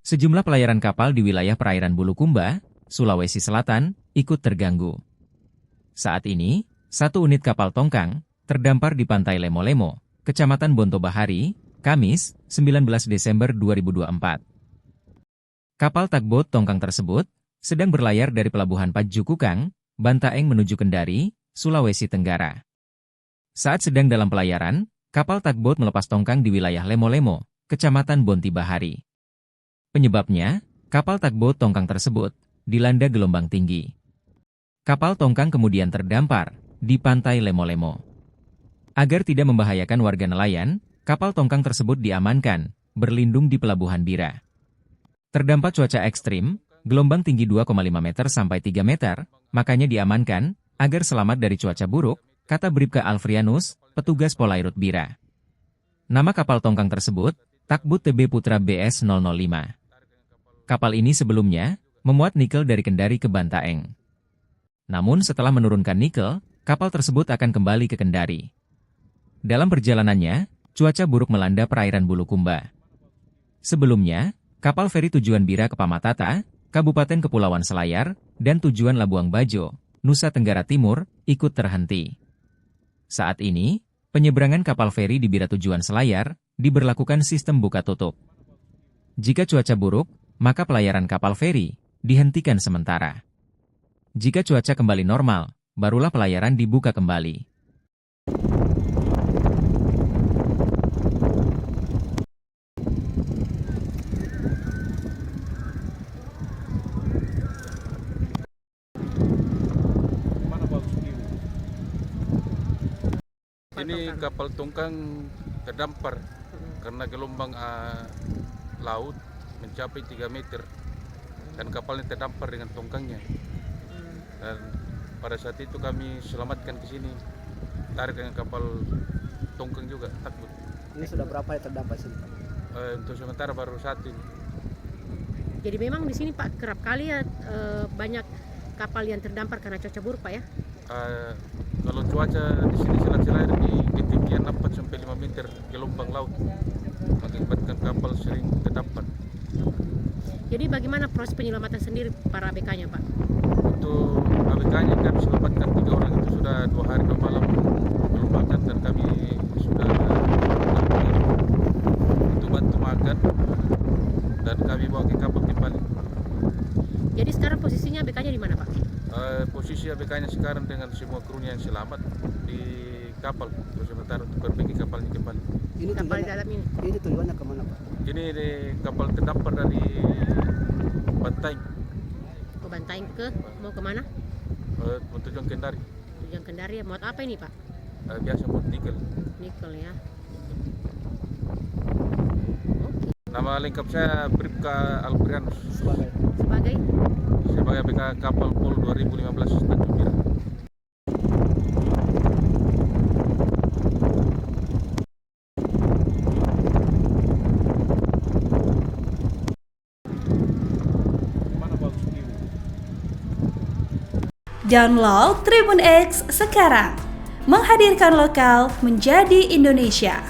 Sejumlah pelayaran kapal di wilayah perairan Bulukumba, Sulawesi Selatan, ikut terganggu. Saat ini, satu unit kapal tongkang terdampar di pantai Lemo-Lemo, Kecamatan Bonto Bahari, Kamis, 19 Desember 2024. Kapal tugboat tongkang tersebut sedang berlayar dari Pelabuhan Pajukukang, Bantaeng menuju Kendari, Sulawesi Tenggara. Saat sedang dalam pelayaran, kapal tugboat melepas tongkang di wilayah Lemo-Lemo, Kecamatan Bonti Bahari. Penyebabnya, kapal tugboat tongkang tersebut dilanda gelombang tinggi. Kapal tongkang kemudian terdampar di pantai Lemo-Lemo. Agar tidak membahayakan warga nelayan, kapal tongkang tersebut diamankan, berlindung di Pelabuhan Bira. Terdampak cuaca ekstrim, gelombang tinggi 2,5 meter sampai 3 meter, makanya diamankan, agar selamat dari cuaca buruk, kata Bribka Alfrianus, petugas Polairut Bira. Nama kapal tongkang tersebut, Tugboat TB Putra BS005. Kapal ini sebelumnya memuat nikel dari Kendari ke Bantaeng. Namun setelah menurunkan nikel, kapal tersebut akan kembali ke Kendari. Dalam perjalanannya, cuaca buruk melanda perairan Bulukumba. Sebelumnya, kapal feri tujuan Bira ke Pamatata, Kabupaten Kepulauan Selayar, dan tujuan Labuang Bajo, Nusa Tenggara Timur, ikut terhenti. Saat ini, penyeberangan kapal feri di Bira tujuan Selayar diberlakukan sistem buka tutup. Jika cuaca buruk, maka pelayaran kapal feri dihentikan sementara. Jika cuaca kembali normal, barulah pelayaran dibuka kembali. Ini kapal tongkang terdampar karena gelombang laut mencapai 3 meter dan kapalnya terdampar dengan tongkangnya. Dan pada saat itu kami selamatkan ke sini, tarik dengan kapal tongkang juga, takut. Ini sudah berapa yang terdampar sini, Pak? Untuk sementara baru satu ini. Jadi memang di sini Pak kerap kali ya banyak kapal yang terdampar karena cuaca buruk Pak ya? Kalau cuaca di sini selat-selayar di ketinggian 4 sampai 5 meter gelombang laut mengakibatkan kapal sering terdampar. Jadi bagaimana proses penyelamatan sendiri para ABK-nya Pak? Untuk ABK-nya kami selamatkan 3 orang itu sudah 2 hari 2 malam melumpuhkan dan kami sudah untuk bantu makan dan kami bawa ke kapal kembali. Jadi sekarang posisinya ABK-nya di mana Pak? Posisi ABK-nya sekarang dengan semua krunya yang selamat di kapal sementara untuk perbaiki kapalnya kembali. Ini Kapal dalam ini? Ini tujuannya kemana, Pak? Ini di kapal terdampar dari Bantaeng. Ke Bantaeng mau kemana? Tujuan Kendari. Tujuan Kendari, muat apa ini Pak? Biasa buat nikel. Nikel ya. Nama lengkap saya Bribka Alfrianus. Sebagai Sebagai ABK kapal Pol 2015 Tanjung Bira. Download Tribun X sekarang, menghadirkan lokal menjadi Indonesia.